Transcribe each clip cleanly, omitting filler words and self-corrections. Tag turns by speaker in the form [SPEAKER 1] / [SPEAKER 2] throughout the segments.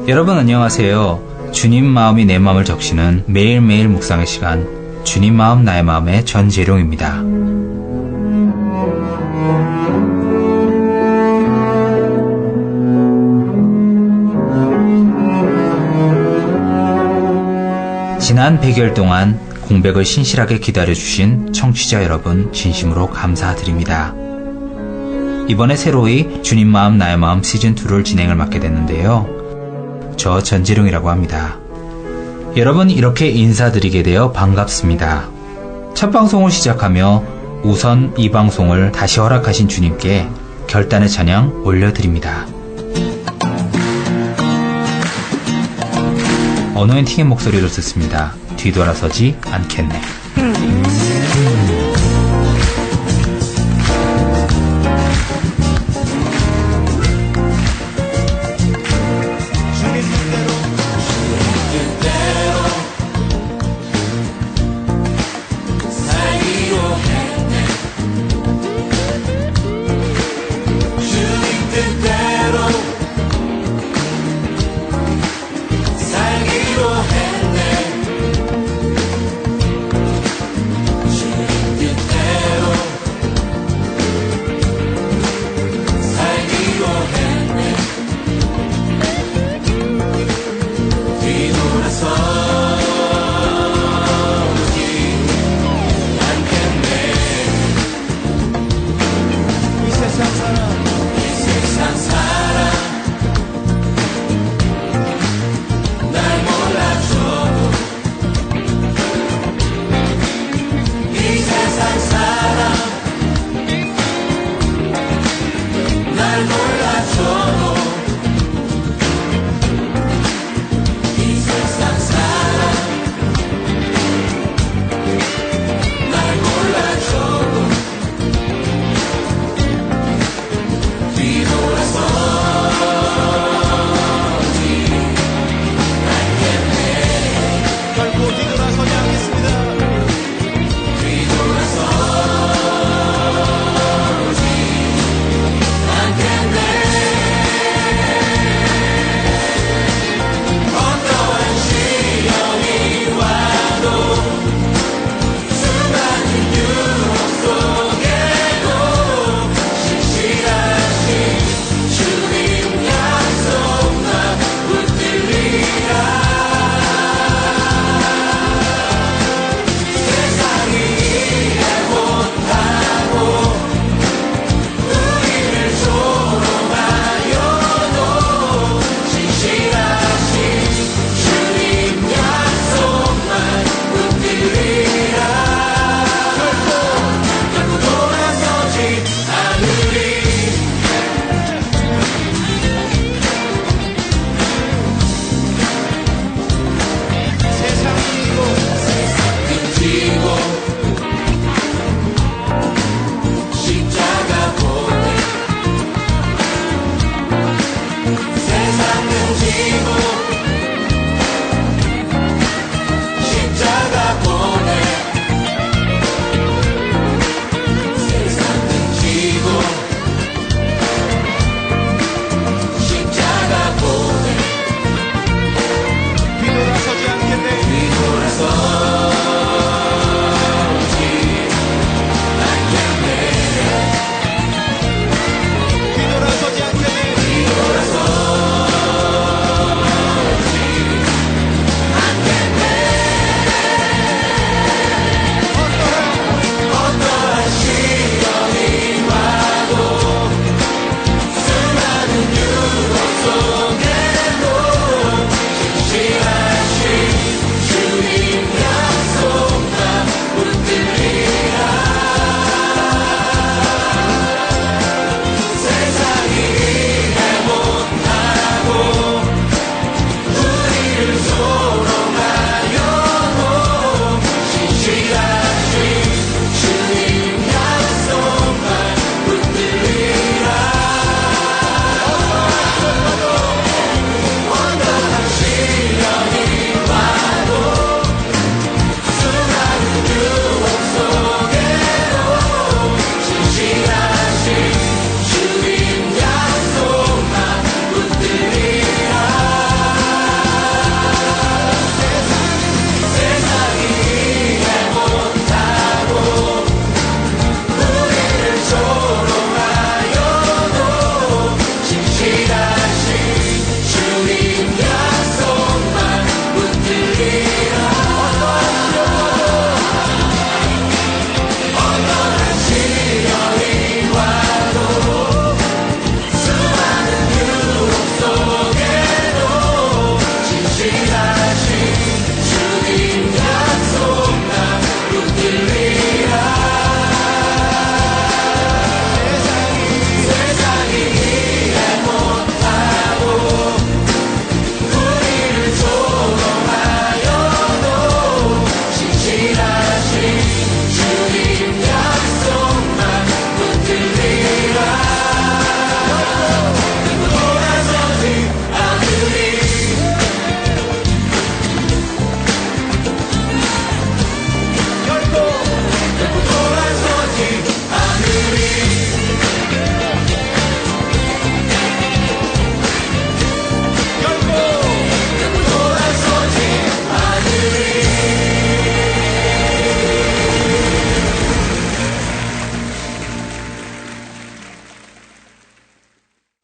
[SPEAKER 1] 여러분 안녕하세요. 주님 마음이 내 마음을 적시는 매일매일 묵상의 시간, 주님 마음 나의 마음의 전재룡입니다. 지난 100일 동안 공백을 신실하게 기다려주신 청취자 여러분 진심으로 감사드립니다. 이번에 새로이 주님 마음 나의 마음 시즌2를 진행을 맡게 됐는데요. 저 전재룡이라고 합니다. 여러분 이렇게 인사드리게 되어 반갑습니다. 첫 방송을 시작하며 우선 이 방송을 다시 허락하신 주님께 결단의 찬양 올려드립니다. 어노인팅의 목소리로 듣습니다. 뒤돌아서지 않겠네.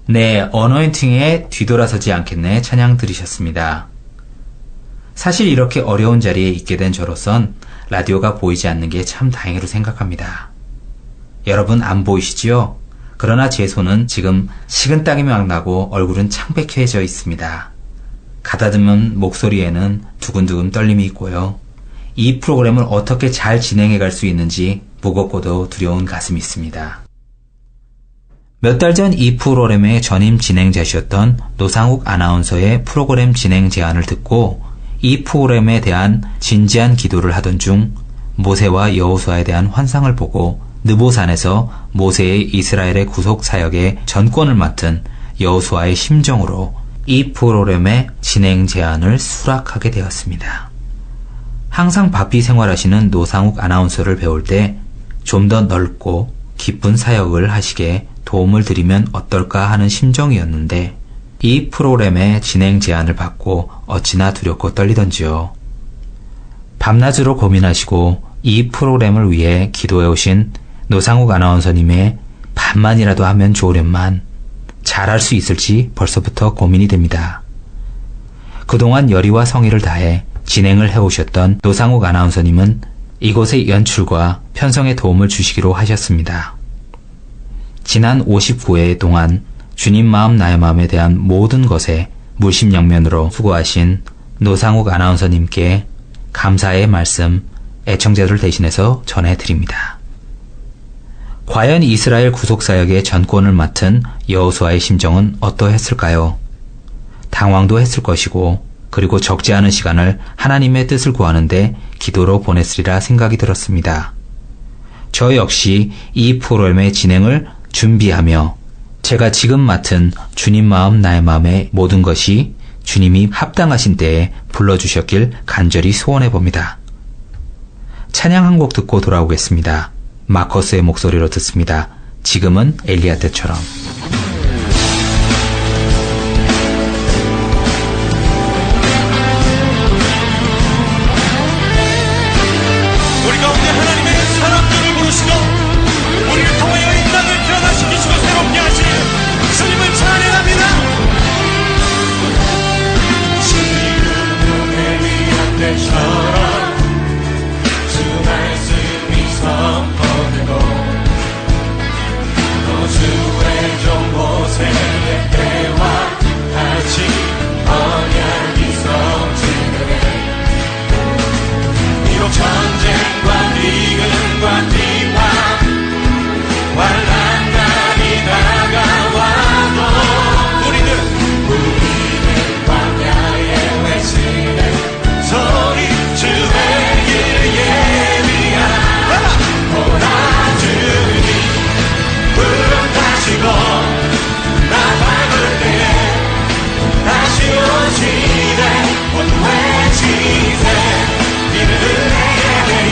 [SPEAKER 1] 네, 어노인팅에 뒤돌아서지 않겠네 찬양 들으셨습니다. 사실 이렇게 어려운 자리에 있게 된 저로선 라디오가 보이지 않는 게 참 다행으로 생각합니다. 여러분 안 보이시지요? 그러나 제 손은 지금 식은땀이 막 나고 얼굴은 창백해져 있습니다. 가다듬은 목소리에는 두근두근 떨림이 있고요. 이 프로그램을 어떻게 잘 진행해 갈 수 있는지 무겁고도 두려운 가슴이 있습니다. 몇 달 전 이 프로그램의 전임 진행자셨던 노상욱 아나운서의 프로그램 진행 제안을 듣고 이 프로그램에 대한 진지한 기도를 하던 중 모세와 여호수아에 대한 환상을 보고 느보산에서 모세의 이스라엘의 구속 사역의 전권을 맡은 여호수아의 심정으로 이 프로그램의 진행 제안을 수락하게 되었습니다. 항상 바삐 생활하시는 노상욱 아나운서를 배울 때 좀 더 넓고 깊은 사역을 하시게 도움을 드리면 어떨까 하는 심정이었는데 이 프로그램의 진행 제안을 받고 어찌나 두렵고 떨리던지요. 밤낮으로 고민하시고 이 프로그램을 위해 기도해 오신 노상욱 아나운서님의 반만이라도 하면 좋으련만 잘할 수 있을지 벌써부터 고민이 됩니다. 그동안 열의와 성의를 다해 진행을 해오셨던 노상욱 아나운서님은 이곳의 연출과 편성에 도움을 주시기로 하셨습니다. 지난 59회 동안 주님 마음 나의 마음에 대한 모든 것에 물심양면으로 수고하신 노상욱 아나운서님께 감사의 말씀 애청자들 대신해서 전해드립니다. 과연 이스라엘 구속사역의 전권을 맡은 여호수아의 심정은 어떠했을까요? 당황도 했을 것이고 그리고 적지 않은 시간을 하나님의 뜻을 구하는데 기도로 보냈으리라 생각이 들었습니다. 저 역시 이 프로그램의 진행을 준비하며 제가 지금 맡은 주님 마음 나의 마음의 모든 것이 주님이 합당하신 때에 불러주셨길 간절히 소원해 봅니다. 찬양 한 곡 듣고 돌아오겠습니다. 마커스의 목소리로 듣습니다. 지금은 엘리야 때처럼.
[SPEAKER 2] 우리 가운데 하나님의 사람들을 부르시고 우리를 통하여 이 땅을 변화시키시고 새롭게 하시는 주님을 찬양합니다. 지금은 엘리야 때처럼 주 말씀이 선포되고 또 주의 종 모세의 때와 같이 언약이 성취되네. 비록 전쟁과 비근과 비화 환난날이 다가와도 우리는 광야에 외치네 소리 주의 길 예비하라. 오라 주님 구름 타시고 나 밟을 때에 다시 오시네. 모두 외치세 이는 은혜의 대리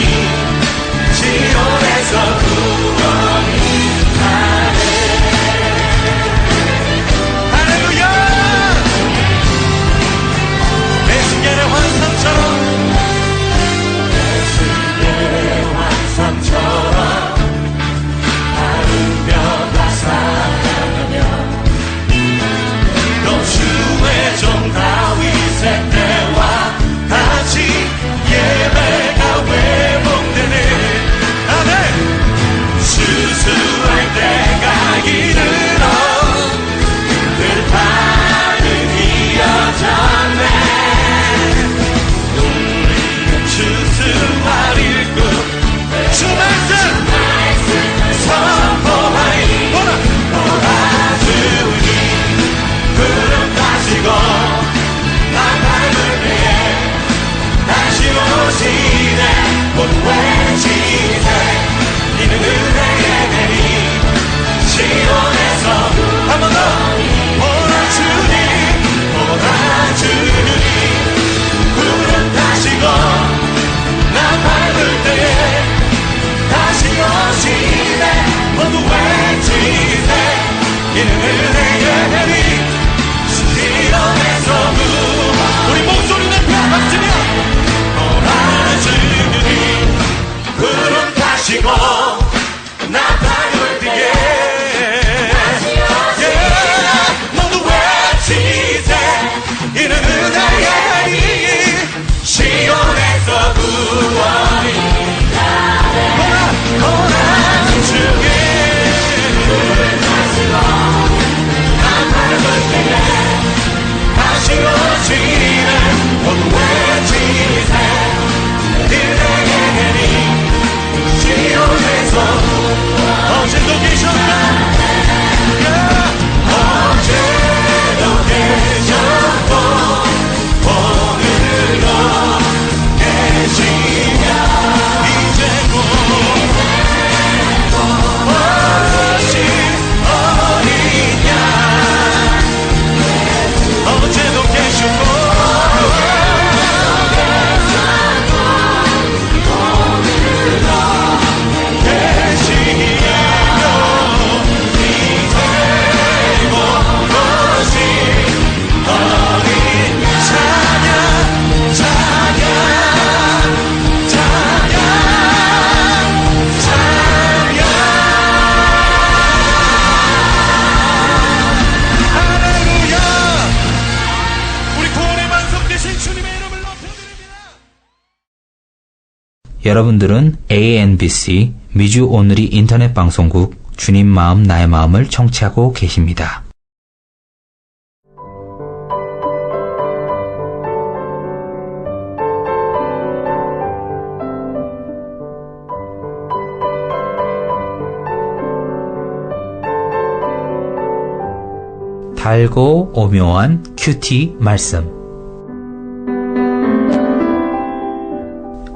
[SPEAKER 2] 시온에서 구원이 하네. 할렐루야. 내 신결의 환상처럼 마른 뼈가 살아나며 또 주의 종 다윗의 때와 다시 예배가 회복되네. 아멘. 수수할 때가 이르러 들판은 이어졌네. 우리는 추수할 일꾼 주 말씀 선포하리. 오라 주님 구름 타시고 나 밟을 때에 다시 오시네. 모두 외치세 이는 은혜의 대리 시온에서 한 번 더. 오라 주님 구름 타시고 나 밟을 때에 다시 오시네. 모두 외치세 이는 은혜의 대리 시온에서 우리 목소리 높여 박수며 오라 주님 구름 타시고 나 밟을 때에 다시 오시네.
[SPEAKER 1] 여러분들은 ANBC 미주 오늘이 인터넷 방송국 주님 마음 나의 마음을 청취하고 계십니다. 달고 오묘한 큐티 말씀.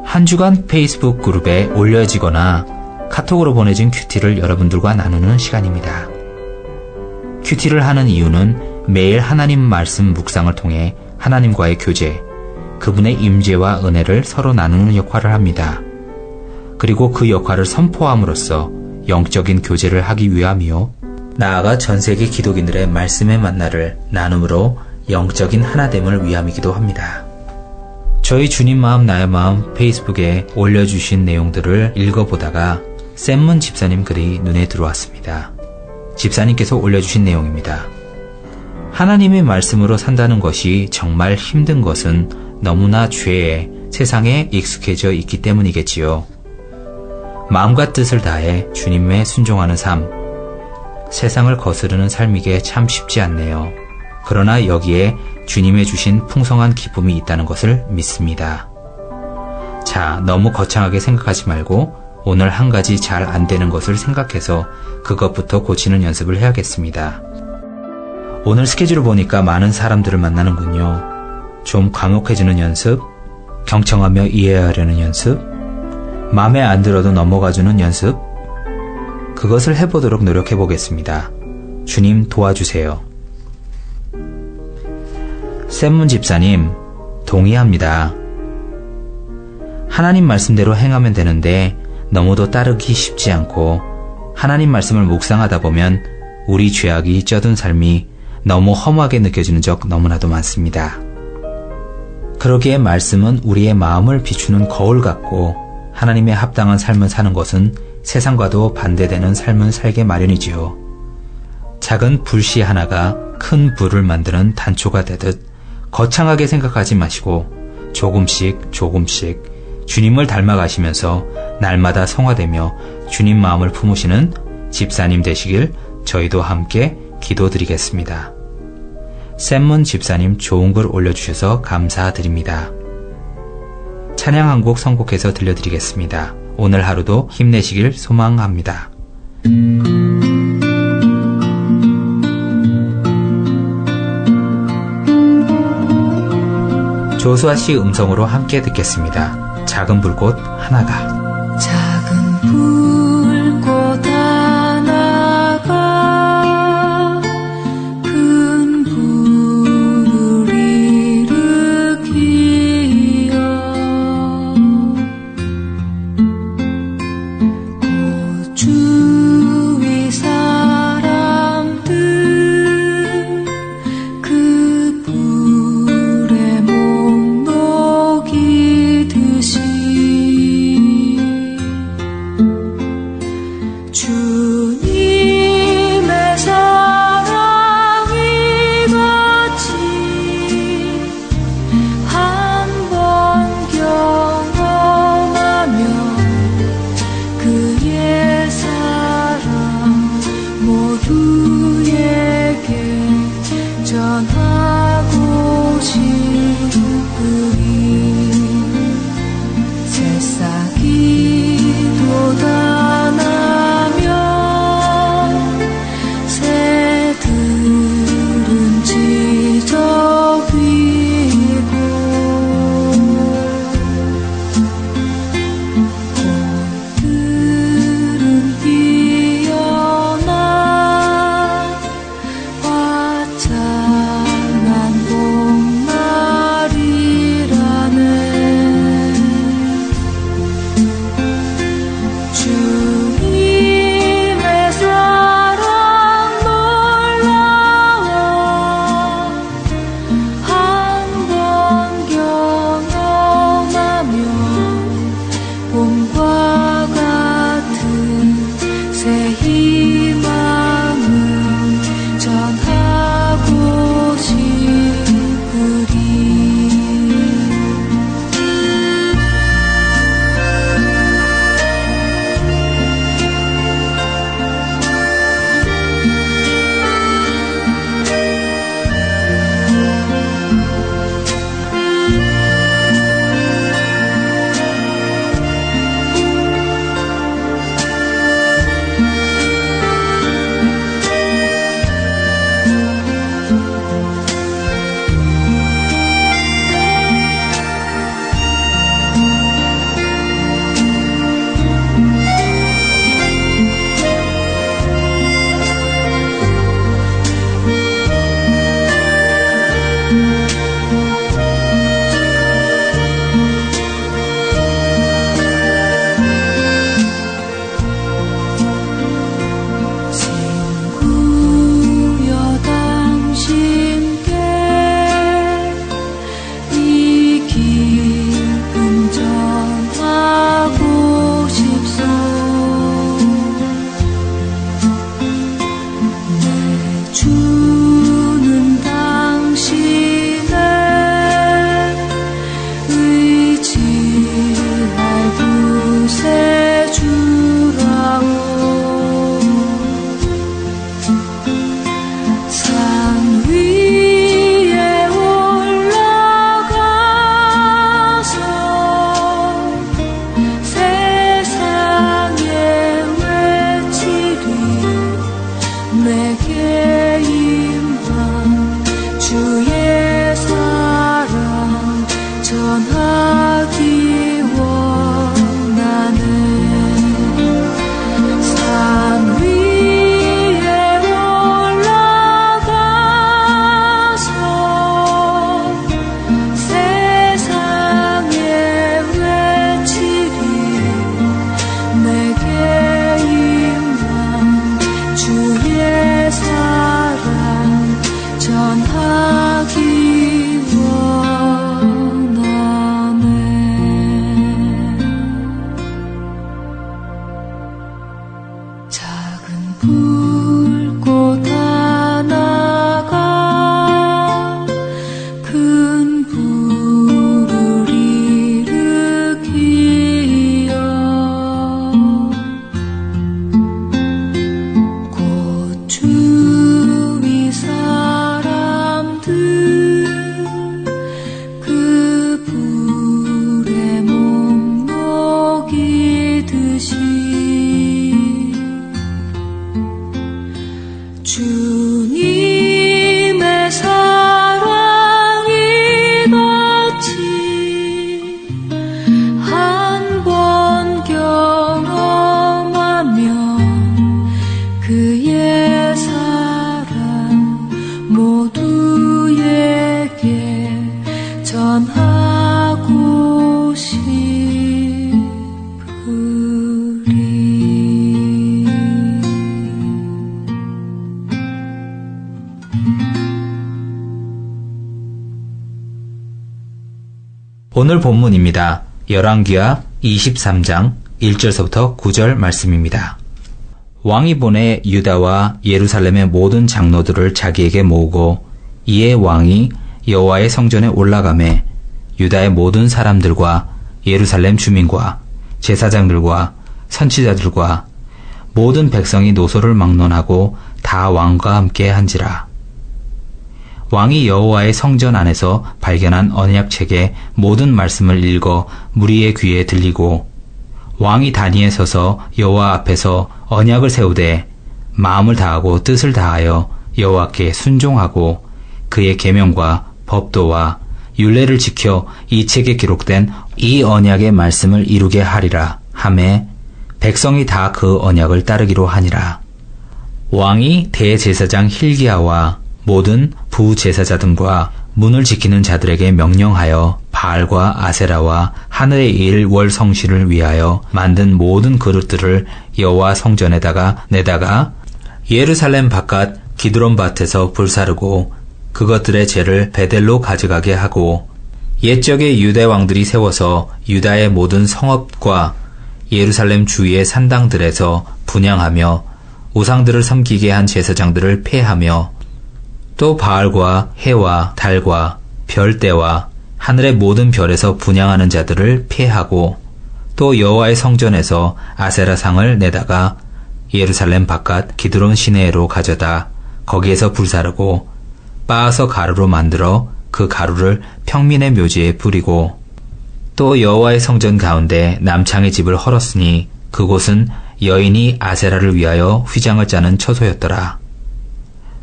[SPEAKER 1] 한 주간 페이스북 그룹에 올려지거나 카톡으로 보내진 큐티를 여러분들과 나누는 시간입니다. 큐티를 하는 이유는 매일 하나님 말씀 묵상을 통해 하나님과의 교제, 그분의 임재와 은혜를 서로 나누는 역할을 합니다. 그리고 그 역할을 선포함으로써 영적인 교제를 하기 위함이요. 나아가 전세계 기독인들의 말씀의 만나를 나눔으로 영적인 하나됨을 위함이기도 합니다. 저희 주님 마음 나의 마음 페이스북에 올려주신 내용들을 읽어보다가 샘문 집사님 글이 눈에 들어왔습니다. 집사님께서 올려주신 내용입니다. 하나님의 말씀으로 산다는 것이 정말 힘든 것은 너무나 죄에 세상에 익숙해져 있기 때문이겠지요. 마음과 뜻을 다해 주님에 순종하는 삶, 세상을 거스르는 삶이기에 참 쉽지 않네요. 그러나 여기에 주님의 주신 풍성한 기쁨이 있다는 것을 믿습니다. 자, 너무 거창하게 생각하지 말고 오늘 한 가지 잘 안 되는 것을 생각해서 그것부터 고치는 연습을 해야겠습니다. 오늘 스케줄을 보니까 많은 사람들을 만나는군요. 좀 과묵해지는 연습, 경청하며 이해하려는 연습, 마음에 안 들어도 넘어가주는 연습, 그것을 해보도록 노력해보겠습니다. 주님 도와주세요. 샘문 집사님, 동의합니다. 하나님 말씀대로 행하면 되는데 너무도 따르기 쉽지 않고 하나님 말씀을 묵상하다 보면 우리 죄악이 쩌든 삶이 너무 험하게 느껴지는 적 너무나도 많습니다. 그러기에 말씀은 우리의 마음을 비추는 거울 같고 하나님의 합당한 삶을 사는 것은 세상과도 반대되는 삶을 살게 마련이지요. 작은 불씨 하나가 큰 불을 만드는 단초가 되듯 거창하게 생각하지 마시고 조금씩 주님을 닮아가시면서 날마다 성화되며 주님 마음을 품으시는 집사님 되시길 저희도 함께 기도드리겠습니다. 샘문 집사님 좋은 글 올려주셔서 감사드립니다. 찬양 한 곡 선곡해서 들려드리겠습니다. 오늘 하루도 힘내시길 소망합니다. 조수아 씨 음성으로 함께 듣겠습니다. 작은 불꽃 하나가.
[SPEAKER 3] 작은 불꽃 하나가 큰 불을 일으키어 곧 주위 사람들 그 불에 목록이 듯이 불꽃 하나가 큰 불을 일으키어 곧 주위 사람들 그 불에 못 녹이듯이 주님의 사랑이 같이 한 번 경험하면 그의 사랑 모두에게 전하고 싶으리.
[SPEAKER 1] 오늘 본문입니다. 열왕기하 23장 1절서부터 9절 말씀입니다. 왕이 보내 유다와 예루살렘의 모든 장로들을 자기에게 모으고 이에 왕이 여호와의 성전에 올라가매 유다의 모든 사람들과 예루살렘 주민과 제사장들과 선지자들과 모든 백성이 노소를 막론하고 다 왕과 함께 한지라. 왕이 여호와의 성전 안에서 발견한 언약책의 모든 말씀을 읽어 무리의 귀에 들리고 왕이 단위에 서서 여호와 앞에서 언약을 세우되 마음을 다하고 뜻을 다하여 여호와께 순종하고 그의 계명과 법도와 율례를 지켜 이 책에 기록된 이 언약의 말씀을 이루게 하리라 하매 백성이 다 그 언약을 따르기로 하니라. 왕이 대제사장 힐기야와 모든 부제사자 등과 문을 지키는 자들에게 명령하여 바알과 아세라와 하늘의 일 월 성신을 위하여 만든 모든 그릇들을 여호와 성전에다가 내다가 예루살렘 바깥 기드론 밭에서 불사르고 그것들의 죄를 베델로 가져가게 하고 옛적의 유대 왕들이 세워서 유다의 모든 성읍과 예루살렘 주위의 산당들에서 분향하며 우상들을 섬기게 한 제사장들을 폐하며 또 바알과 해와 달과 별대와 하늘의 모든 별에서 분향하는 자들을 폐하고 또 여호와의 성전에서 아세라상을 내다가 예루살렘 바깥 기드론 시내로 가져다 거기에서 불사르고 빻아서 가루로 만들어 그 가루를 평민의 묘지에 뿌리고 또 여호와의 성전 가운데 남창의 집을 헐었으니 그곳은 여인이 아세라를 위하여 휘장을 짜는 처소였더라.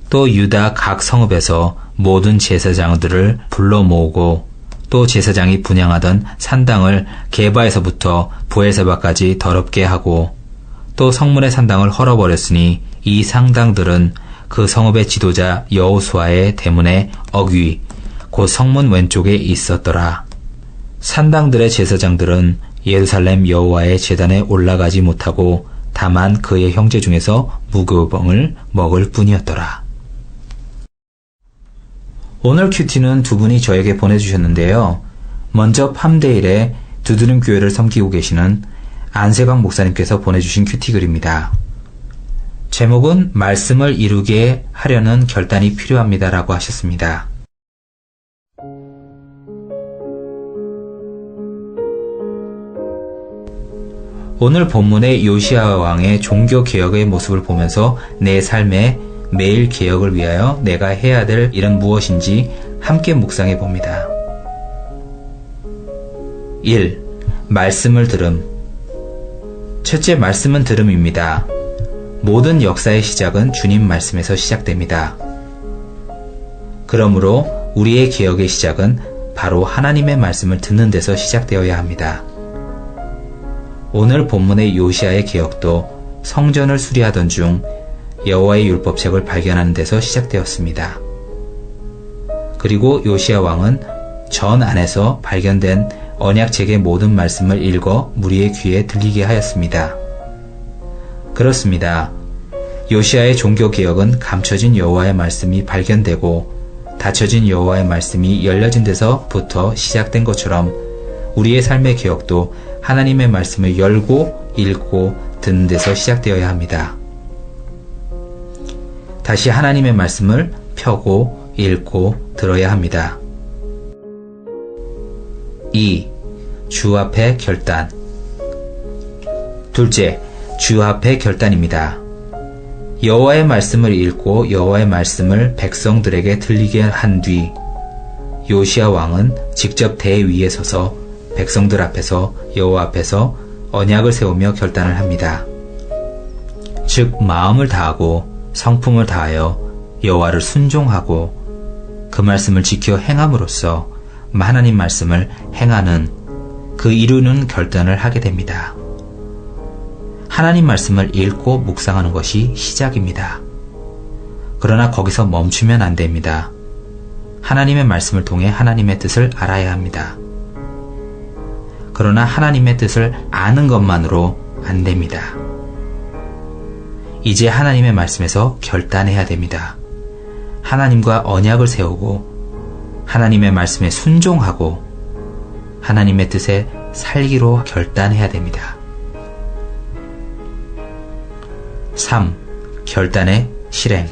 [SPEAKER 1] 또 유다 각 성읍에서 모든 제사장들을 불러 모으고 또 제사장이 분향하던 산당을 게바에서부터 브엘세바까지 더럽게 하고 또 성문의 산당을 헐어버렸으니 이 상당들은 그 성읍의 지도자 여호수아의 대문의 어귀 곧 성문 왼쪽에 있었더라. 산당들의 제사장들은 예루살렘 여호와의 제단에 올라가지 못하고 다만 그의 형제 중에서 무교병을 먹을 뿐이었더라. 오늘 큐티는 두 분이 저에게 보내주셨는데요. 먼저 팜데일에 두드림 교회를 섬기고 계시는 안세광 목사님께서 보내주신 큐티 글입니다. 제목은 말씀을 이루게 하려는 결단이 필요합니다 라고 하셨습니다. 오늘 본문의 요시야 왕의 종교개혁의 모습을 보면서 내 삶의 매일 개혁을 위하여 내가 해야 될 일은 무엇인지 함께 묵상해 봅니다. 1. 말씀을 들음. 첫째, 말씀은 들음입니다. 모든 역사의 시작은 주님 말씀에서 시작됩니다. 그러므로 우리의 개혁의 시작은 바로 하나님의 말씀을 듣는 데서 시작되어야 합니다. 오늘 본문의 요시야의 개혁도 성전을 수리하던 중 여호와의 율법책을 발견하는 데서 시작되었습니다. 그리고 요시야 왕은 전 안에서 발견된 언약책의 모든 말씀을 읽어 무리의 귀에 들리게 하였습니다. 그렇습니다. 요시야의 종교개혁은 감춰진 여호와의 말씀이 발견되고 닫혀진 여호와의 말씀이 열려진 데서부터 시작된 것처럼 우리의 삶의 개혁도 하나님의 말씀을 열고 읽고 듣는 데서 시작되어야 합니다. 다시 하나님의 말씀을 펴고 읽고 들어야 합니다. 2. 주 앞에 결단. 둘째, 주 앞에 결단입니다. 여호와의 말씀을 읽고 여호와의 말씀을 백성들에게 들리게 한 뒤 요시야 왕은 직접 대 위에 서서 백성들 앞에서 여호와 앞에서 언약을 세우며 결단을 합니다. 즉 마음을 다하고 성품을 다하여 여호와를 순종하고 그 말씀을 지켜 행함으로써 하나님 말씀을 행하는 그 이루는 결단을 하게 됩니다. 하나님 말씀을 읽고 묵상하는 것이 시작입니다. 그러나 거기서 멈추면 안 됩니다. 하나님의 말씀을 통해 하나님의 뜻을 알아야 합니다. 그러나 하나님의 뜻을 아는 것만으로 안 됩니다. 이제 하나님의 말씀에서 결단해야 됩니다. 하나님과 언약을 세우고 하나님의 말씀에 순종하고 하나님의 뜻에 살기로 결단해야 됩니다. 3. 결단의 실행.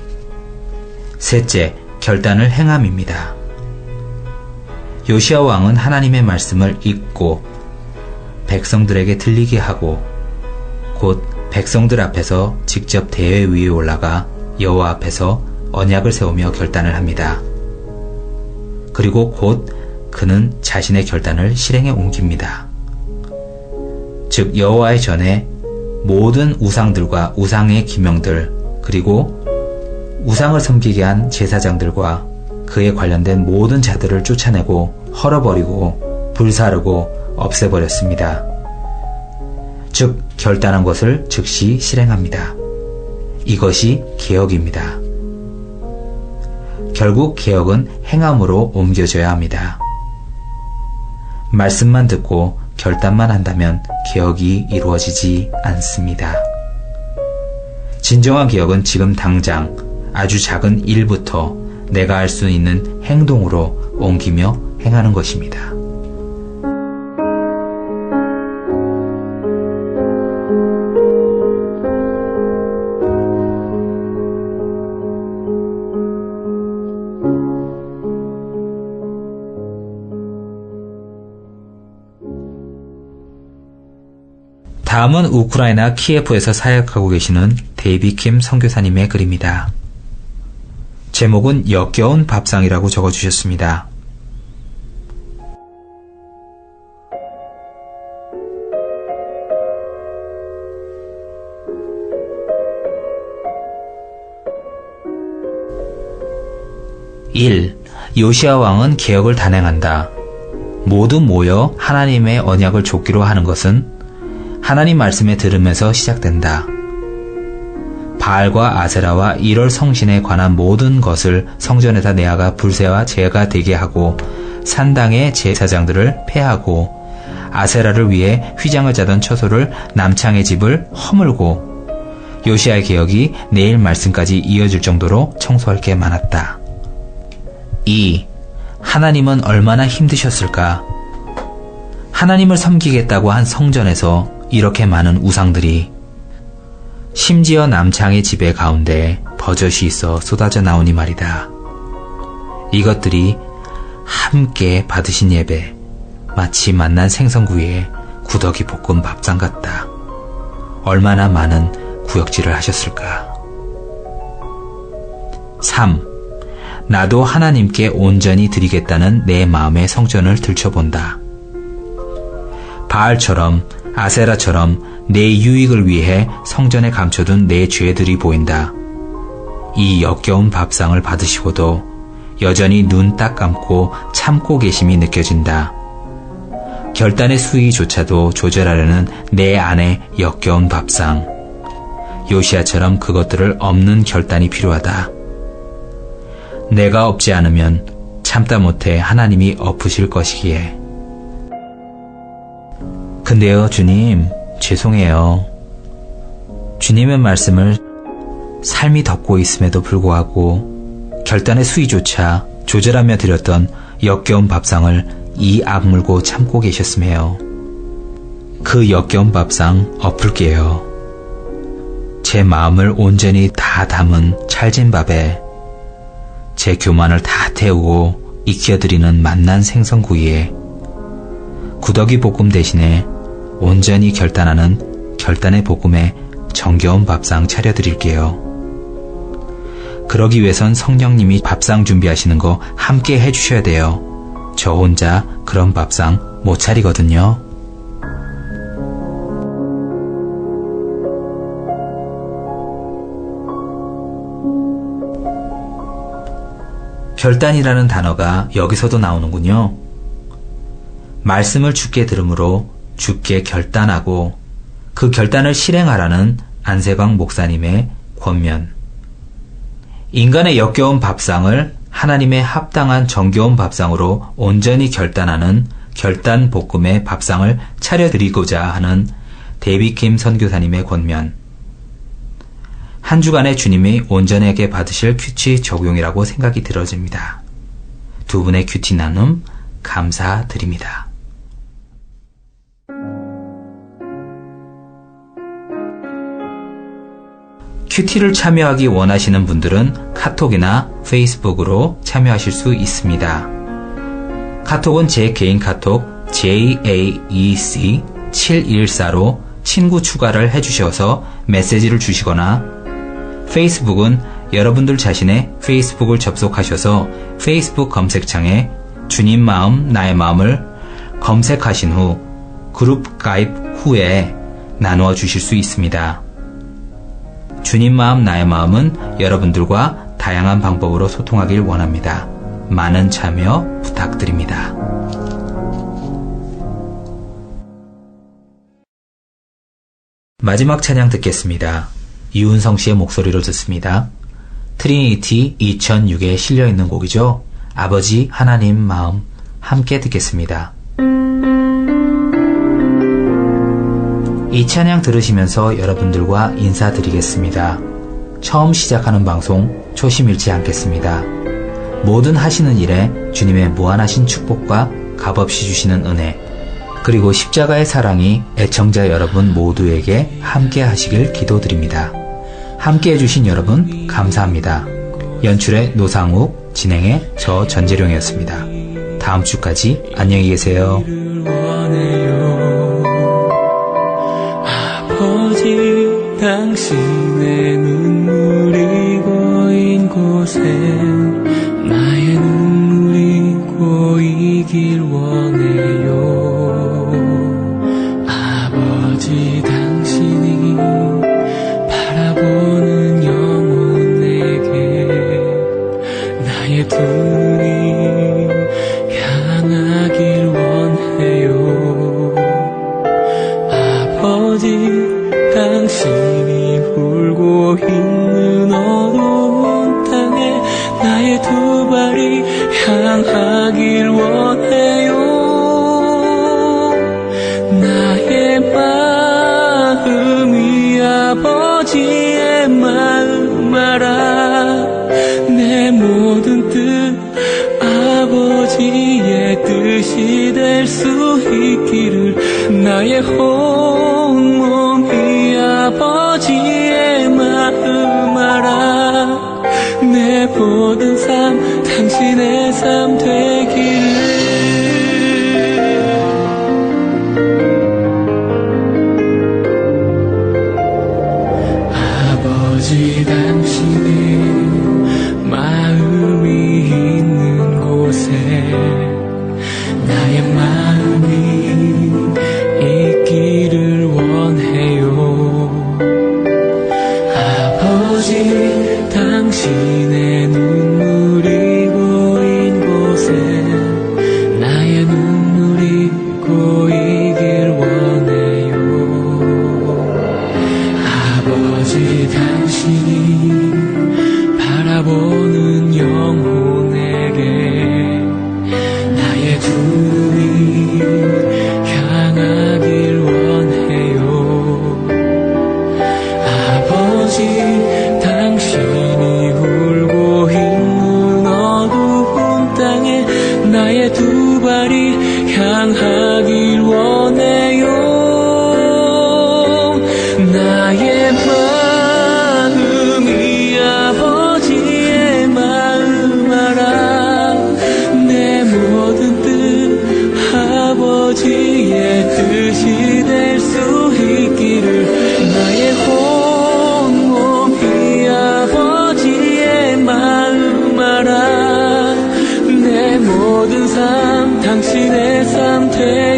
[SPEAKER 1] 셋째, 결단을 행함입니다. 요시야 왕은 하나님의 말씀을 읽고 백성들에게 들리게 하고 곧 백성들 앞에서 직접 대회 위에 올라가 여호와 앞에서 언약을 세우며 결단을 합니다. 그리고 곧 그는 자신의 결단을 실행에 옮깁니다. 즉 여호와의 전에 모든 우상들과 우상의 기명들 그리고 우상을 섬기게 한 제사장들과 그에 관련된 모든 자들을 쫓아내고 헐어버리고 불사르고 없애버렸습니다. 즉 결단한 것을 즉시 실행합니다. 이것이 개혁입니다. 결국 개혁은 행함으로 옮겨져야 합니다. 말씀만 듣고 결단만 한다면 개혁이 이루어지지 않습니다. 진정한 개혁은 지금 당장 아주 작은 일부터 내가 할 수 있는 행동으로 옮기며 행하는 것입니다. 다음은 우크라이나 키예프에서 사역하고 계시는 데이비 킴 선교사님의 글입니다. 제목은 역겨운 밥상이라고 적어주셨습니다. 요시야 왕은 개혁을 단행한다. 모두 모여 하나님의 언약을 좇기로 하는 것은 하나님 말씀에 들으면서 시작된다. 바알과 아세라와 이럴 성신에 관한 모든 것을 성전에다 내아가 불새와 제가 되게 하고 산당의 제사장들을 폐하고 아세라를 위해 휘장을 짜던 처소를 남창의 집을 허물고 요시야의 개혁이 내일 말씀까지 이어질 정도로 청소할 게 많았다. 2. 하나님은 얼마나 힘드셨을까? 하나님을 섬기겠다고 한 성전에서 이렇게 많은 우상들이 심지어 남창의 집의 가운데 버젓이 있어 쏟아져 나오니 말이다. 이것들이 함께 받으신 예배, 마치 만난 생선구이에 구더기 볶은 밥상 같다. 얼마나 많은 구역질을 하셨을까. 3. 나도 하나님께 온전히 드리겠다는 내 마음의 성전을 들춰본다. 바알처럼 아세라처럼 내 유익을 위해 성전에 감춰둔 내 죄들이 보인다. 이 역겨운 밥상을 받으시고도 여전히 눈 딱 감고 참고 계심이 느껴진다. 결단의 수위조차도 조절하려는 내 안의 역겨운 밥상. 요시야처럼 그것들을 엎는 결단이 필요하다. 내가 엎지 않으면 참다 못해 하나님이 엎으실 것이기에. 근데요, 주님, 죄송해요. 주님의 말씀을 삶이 덮고 있음에도 불구하고 결단의 수위조차 조절하며 드렸던 역겨운 밥상을 이 악물고 참고 계셨음에요. 그 역겨운 밥상 엎을게요. 제 마음을 온전히 다 담은 찰진밥에 제 교만을 다 태우고 익혀드리는 맛난 생선구이에 구더기 볶음 대신에 온전히 결단하는 결단의 볶음에 정겨운 밥상 차려드릴게요. 그러기 위해선 성령님이 밥상 준비하시는 거 함께 해주셔야 돼요. 저 혼자 그런 밥상 못 차리거든요. 결단이라는 단어가 여기서도 나오는군요. 말씀을 주께 들음으로 주께 결단하고 그 결단을 실행하라는 안세광 목사님의 권면. 인간의 역겨운 밥상을 하나님의 합당한 정겨운 밥상으로 온전히 결단하는 결단 볶음의 밥상을 차려드리고자 하는 데이비킴 선교사님의 권면. 한 주간의 주님이 온전하게 받으실 큐티 적용이라고 생각이 들어집니다. 두 분의 큐티 나눔 감사드립니다. 큐티를 참여하기 원하시는 분들은 카톡이나 페이스북으로 참여하실 수 있습니다. 카톡은 제 개인 카톡 JAEC714로 친구 추가를 해주셔서 메시지를 주시거나 페이스북은 여러분들 자신의 페이스북을 접속하셔서 페이스북 검색창에 주님 마음 나의 마음을 검색하신 후 그룹 가입 후에 나누어 주실 수 있습니다. 주님 마음 나의 마음은 여러분들과 다양한 방법으로 소통하길 원합니다. 많은 참여 부탁드립니다. 마지막 찬양 듣겠습니다. 이훈성 씨의 목소리로 듣습니다. 트리니티 2006에 실려있는 곡이죠. 아버지 하나님 마음 함께 듣겠습니다. 이 찬양 들으시면서 여러분들과 인사드리겠습니다. 처음 시작하는 방송 초심 잃지 않겠습니다. 모든 하시는 일에 주님의 무한하신 축복과 값없이 주시는 은혜 그리고 십자가의 사랑이 애청자 여러분 모두에게 함께 하시길 기도드립니다. 함께 해주신 여러분 감사합니다. 연출의 노상욱, 진행의 저 전재룡이었습니다. 다음 주까지 안녕히 계세요.
[SPEAKER 4] 아버지 당신의 눈물이 고인 곳에 나의 눈물이 고이길 원해요. 아버지 당신이 바라보는 영혼에게 나의 두 눈이 향하길 원해요. 아버지 당신이 울고 있는 어두운 땅에 나의 두 발이 향하길 원해요. 나의 마음이 아버지의 마음 알아. 내 모든 뜻 아버지의 뜻이 될 수 있기를 나의 온몸이 아버지의 마음 알아. 내 모든 삶 당신의 삶 되기를. 아버지 당신의 마음이 있는 곳에 나의 마음이 있기를 원해요. 아버지 당신의 눈물이 고인 곳에 나의 눈물이 고이길 원해요. 아버지 당신이 바라보는 영혼에게 나의 두 눈이 향하길 원해요. 아버지 당신이 울고 있는 어두운 땅에 나의 두 발이 향하길 원해요. 나의 당신의 삶 되게